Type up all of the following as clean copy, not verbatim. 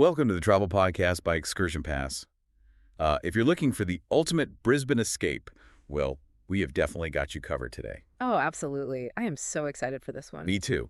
Welcome to the Travel Podcast by ExcursionPass. If you're looking for the ultimate Brisbane escape, well, we have definitely got you covered today. Oh, absolutely. I am so excited for this one. Me too.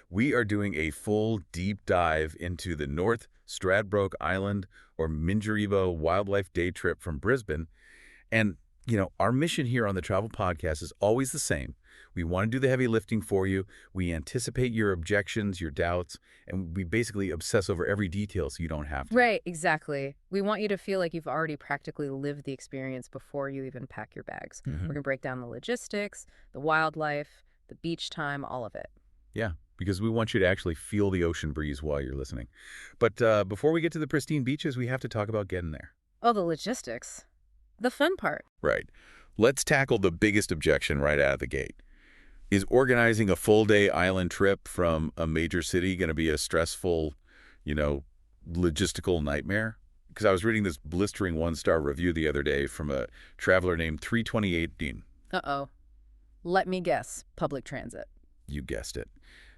We are doing a full deep dive into the North Stradbroke Island or Minjerribah wildlife day trip from Brisbane. And, our mission here on the Travel Podcast is always the same. We want to do the heavy lifting for you. We anticipate your objections, your doubts, and we basically obsess over every detail so you don't have to. Right, exactly. We want you to feel like you've already practically lived the experience before you even pack your bags. We're going to break down the logistics, the wildlife, the beach time, all of it. Yeah, because we want you to actually feel the ocean breeze while you're listening. But before we get to the pristine beaches, we have to talk about getting there. Oh, the logistics. The fun part. Right. Let's tackle the biggest objection right out of the gate. Is organizing a full-day island trip from a major city going to be a stressful, logistical nightmare? Because I was reading this blistering one-star review the other day from a traveler named 328 Uh-oh. Let me guess. Public transit. You guessed it.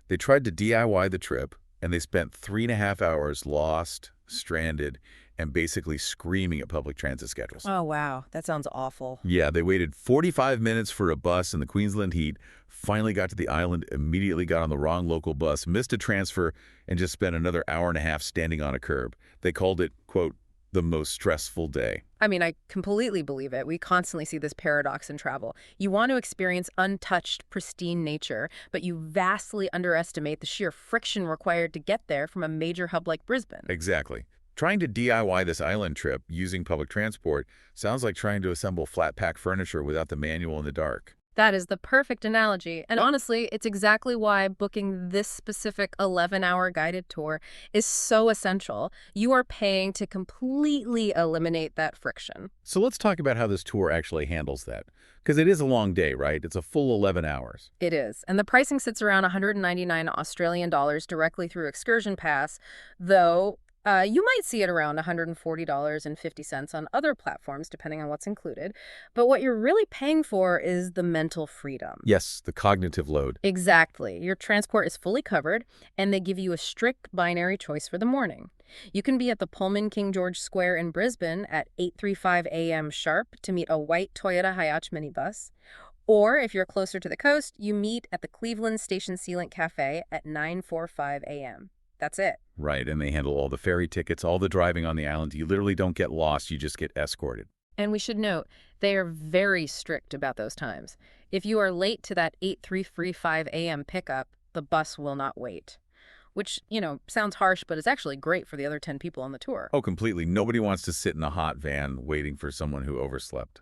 They tried to DIY the trip, and they spent 3.5 hours lost, stranded, and basically screaming at public transit schedules. Oh, wow. That sounds awful. Yeah, they waited 45 minutes for a bus in the Queensland heat, finally got to the island, immediately got on the wrong local bus, missed a transfer, and just spent another hour and a half standing on a curb. They called it, quote, the most stressful day. I mean, I completely believe it. We constantly see this paradox in travel. You want to experience untouched, pristine nature, but you vastly underestimate the sheer friction required to get there from a major hub like Brisbane. Exactly. Trying to DIY this island trip using public transport sounds like trying to assemble flat-pack furniture without the manual in the dark. That is the perfect analogy. And honestly, it's exactly why booking this specific 11-hour guided tour is so essential. You are paying to completely eliminate that friction. So let's talk about how this tour actually handles that. Because it is a long day, right? It's a full 11 hours. It is. And the pricing sits around 199 Australian dollars directly through ExcursionPass, though you might see it around $140.50 on other platforms, depending on what's included. But what you're really paying for is the mental freedom. Yes, the cognitive load. Exactly. Your transport is fully covered, and they give you a strict binary choice for the morning. You can be at the Pullman King George Square in Brisbane at 8:35 a.m. sharp to meet a white Toyota Hiace minibus. Or if you're closer to the coast, you meet at the Cleveland Station Sealant Cafe at 9:45 a.m. That's it. Right, and they handle all the ferry tickets, all the driving on the island. You literally don't get lost, you just get escorted. And we should note, they are very strict about those times. If you are late to that 8:35 a.m. pickup, the bus will not wait. Which, sounds harsh, but is actually great for the other 10 people on the tour. Oh, completely. Nobody wants to sit in a hot van waiting for someone who overslept.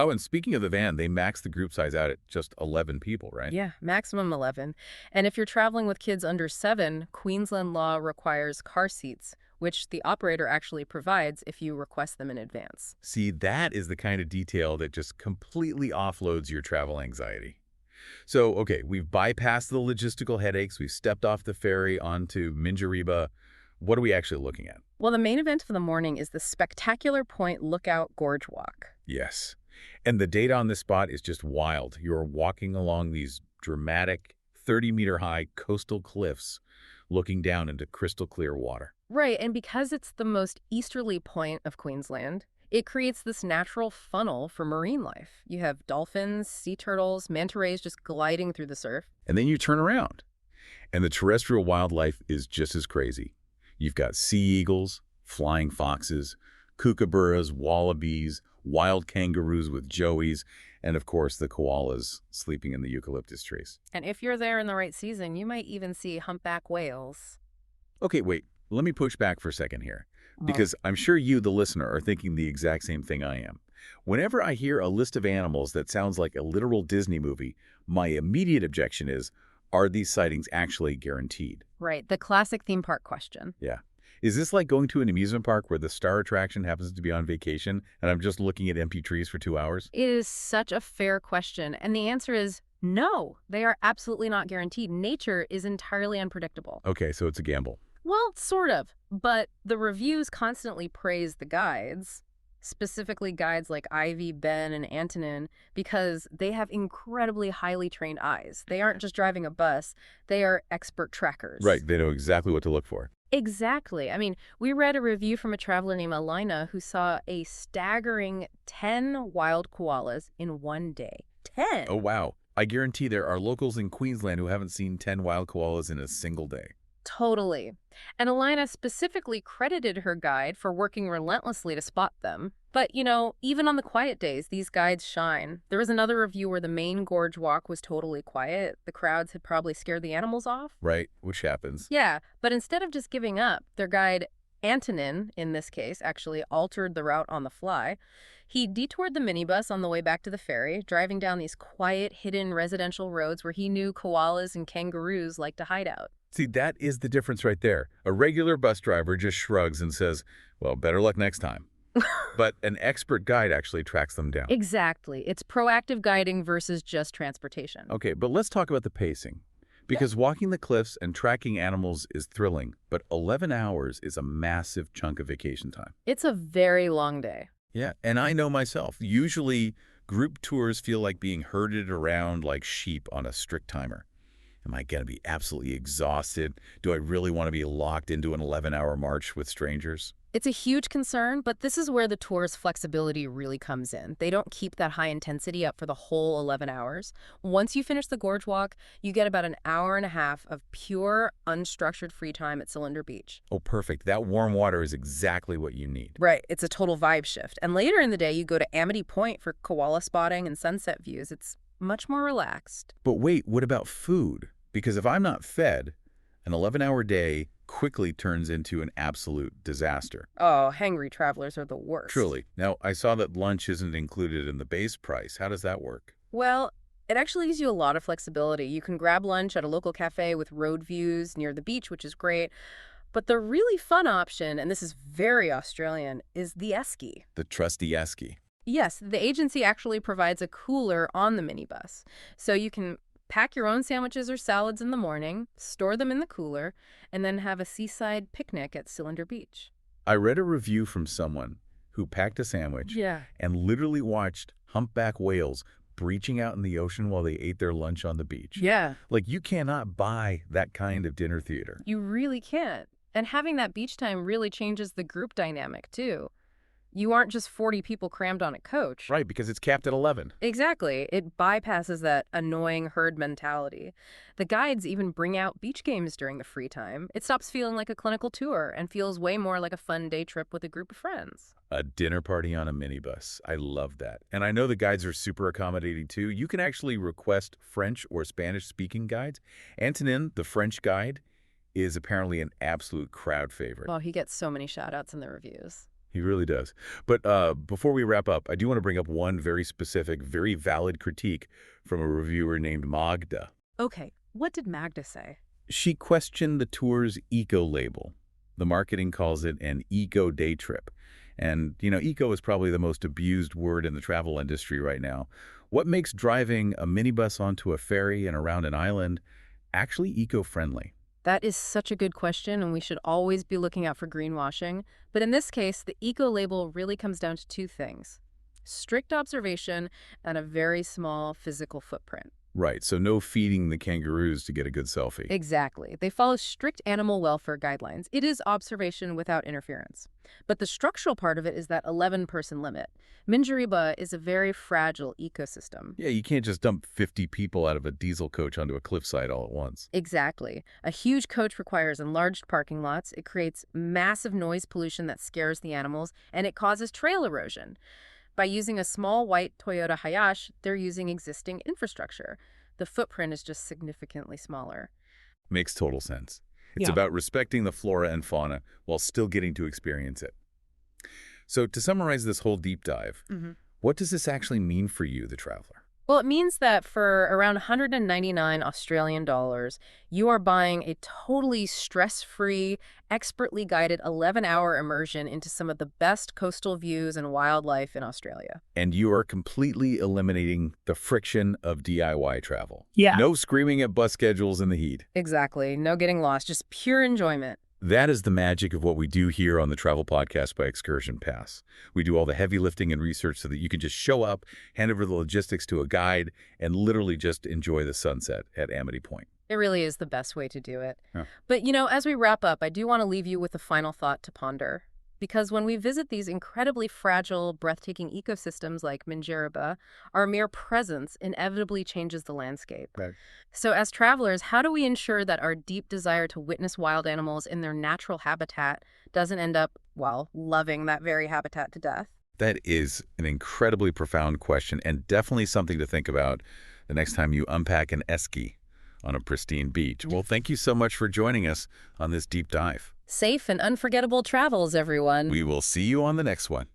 Oh, and speaking of the van, they max the group size out at just 11 people, right? Yeah, maximum 11. And if you're traveling with kids under 7, Queensland law requires car seats, which the operator actually provides if you request them in advance. See, that is the kind of detail that just completely offloads your travel anxiety. So, okay, we've bypassed the logistical headaches. We've stepped off the ferry onto Minjerribah. What are we actually looking at? Well, the main event for the morning is the spectacular Point Lookout Gorge Walk. Yes. And the data on this spot is just wild. You're walking along these dramatic 30-meter-high coastal cliffs looking down into crystal clear water. Right, and because it's the most easterly point of Queensland, it creates this natural funnel for marine life. You have dolphins, sea turtles, manta rays just gliding through the surf. And then you turn around, and the terrestrial wildlife is just as crazy. You've got sea eagles, flying foxes, kookaburras, wallabies, wild kangaroos with joeys, and of course the koalas sleeping in the eucalyptus trees. And if you're there in the right season, you might even see humpback whales. Okay, wait, let me push back for a second here, because I'm sure you, the listener, are thinking the exact same thing I am. Whenever I hear a list of animals that sounds like a literal Disney movie, my immediate objection is, are these sightings actually guaranteed? Right, the classic theme park question. Yeah. Is this like going to an amusement park where the star attraction happens to be on vacation and I'm just looking at empty trees for 2 hours? It is such a fair question, and the answer is no. They are absolutely not guaranteed. Nature is entirely unpredictable. Okay, so it's a gamble. Well, sort of, but the reviews constantly praise the guides, specifically guides like Ivy, Ben, and Antonin, because they have incredibly highly trained eyes. They aren't just driving a bus, they are expert trackers. Right, they know exactly what to look for. Exactly. I mean, we read a review from a traveler named Alina who saw a staggering 10 wild koalas in one day. Oh, 10! wow. I guarantee there are locals in Queensland who haven't seen 10 wild koalas in a single day. Totally. And Alina specifically credited her guide for working relentlessly to spot them. But, even on the quiet days, these guides shine. There was another review where the main gorge walk was totally quiet. The crowds had probably scared the animals off. Right, which happens. Yeah, but instead of just giving up, their guide, Antonin, in this case, actually altered the route on the fly. He detoured the minibus on the way back to the ferry, driving down these quiet, hidden residential roads where he knew koalas and kangaroos like to hide out. See, that is the difference right there. A regular bus driver just shrugs and says, well, better luck next time. But an expert guide actually tracks them down. Exactly. It's proactive guiding versus just transportation. Okay, but let's talk about the pacing. Because walking the cliffs and tracking animals is thrilling, but 11 hours is a massive chunk of vacation time. It's a very long day. Yeah, and I know myself. Usually, group tours feel like being herded around like sheep on a strict timer. Am I going to be absolutely exhausted? Do I really want to be locked into an 11-hour march with strangers? It's a huge concern, but this is where the tour's flexibility really comes in. They don't keep that high intensity up for the whole 11 hours. Once you finish the gorge walk, you get about an hour and a half of pure, unstructured free time at Cylinder Beach. Oh, perfect. That warm water is exactly what you need. Right. It's a total vibe shift. And later in the day, you go to Amity Point for koala spotting and sunset views. It's much more relaxed. But wait, what about food? Because if I'm not fed, an 11-hour day quickly turns into an absolute disaster. Oh, hangry travelers are the worst. Truly. Now, I saw that lunch isn't included in the base price. How does that work? Well, it actually gives you a lot of flexibility. You can grab lunch at a local cafe with road views near the beach, which is great. But the really fun option, and this is very Australian, is the esky. The trusty esky. Yes, the agency actually provides a cooler on the minibus. So you can pack your own sandwiches or salads in the morning, store them in the cooler, and then have a seaside picnic at Cylinder Beach. I read a review from someone who packed a sandwich and literally watched humpback whales breaching out in the ocean while they ate their lunch on the beach. Yeah. Like, you cannot buy that kind of dinner theater. You really can't. And having that beach time really changes the group dynamic, too. You aren't just 40 people crammed on a coach. Right, because it's capped at 11. Exactly. It bypasses that annoying herd mentality. The guides even bring out beach games during the free time. It stops feeling like a clinical tour and feels way more like a fun day trip with a group of friends. A dinner party on a minibus. I love that. And I know the guides are super accommodating too. You can actually request French or Spanish-speaking guides. Antonin, the French guide, is apparently an absolute crowd favorite. Well, he gets so many shout-outs in the reviews. He really does. But before we wrap up, I do want to bring up one very specific, very valid critique from a reviewer named Magda. Okay, what did Magda say? She questioned the tour's eco label. The marketing calls it an eco day trip. And, eco is probably the most abused word in the travel industry right now. What makes driving a minibus onto a ferry and around an island actually eco-friendly? That is such a good question, and we should always be looking out for greenwashing. But in this case, the eco label really comes down to two things: strict observation and a very small physical footprint. Right, so no feeding the kangaroos to get a good selfie. Exactly. They follow strict animal welfare guidelines. It is observation without interference. But the structural part of it is that 11-person limit. Minjerribah is a very fragile ecosystem. Yeah, you can't just dump 50 people out of a diesel coach onto a cliffside all at once. Exactly. A huge coach requires enlarged parking lots. It creates massive noise pollution that scares the animals, and it causes trail erosion. By using a small white Toyota Hayash, they're using existing infrastructure. The footprint is just significantly smaller. Makes total sense. It's Yeah. about respecting the flora and fauna while still getting to experience it. So to summarize this whole deep dive, what does this actually mean for you, the traveler? Well, it means that for around 199 Australian dollars, you are buying a totally stress-free, expertly guided 11-hour immersion into some of the best coastal views and wildlife in Australia. And you are completely eliminating the friction of DIY travel. Yeah. No screaming at bus schedules in the heat. Exactly. No getting lost, just pure enjoyment. That is the magic of what we do here on the Travel Podcast by ExcursionPass. We do all the heavy lifting and research so that you can just show up, hand over the logistics to a guide, and literally just enjoy the sunset at Amity Point. It really is the best way to do it. Yeah. But, as we wrap up, I do want to leave you with a final thought to ponder. Because when we visit these incredibly fragile, breathtaking ecosystems like Minjerribah, our mere presence inevitably changes the landscape. Right. So as travelers, how do we ensure that our deep desire to witness wild animals in their natural habitat doesn't end up, well, loving that very habitat to death? That is an incredibly profound question and definitely something to think about the next time you unpack an esky on a pristine beach. Well, thank you so much for joining us on this deep dive. Safe and unforgettable travels, everyone. We will see you on the next one.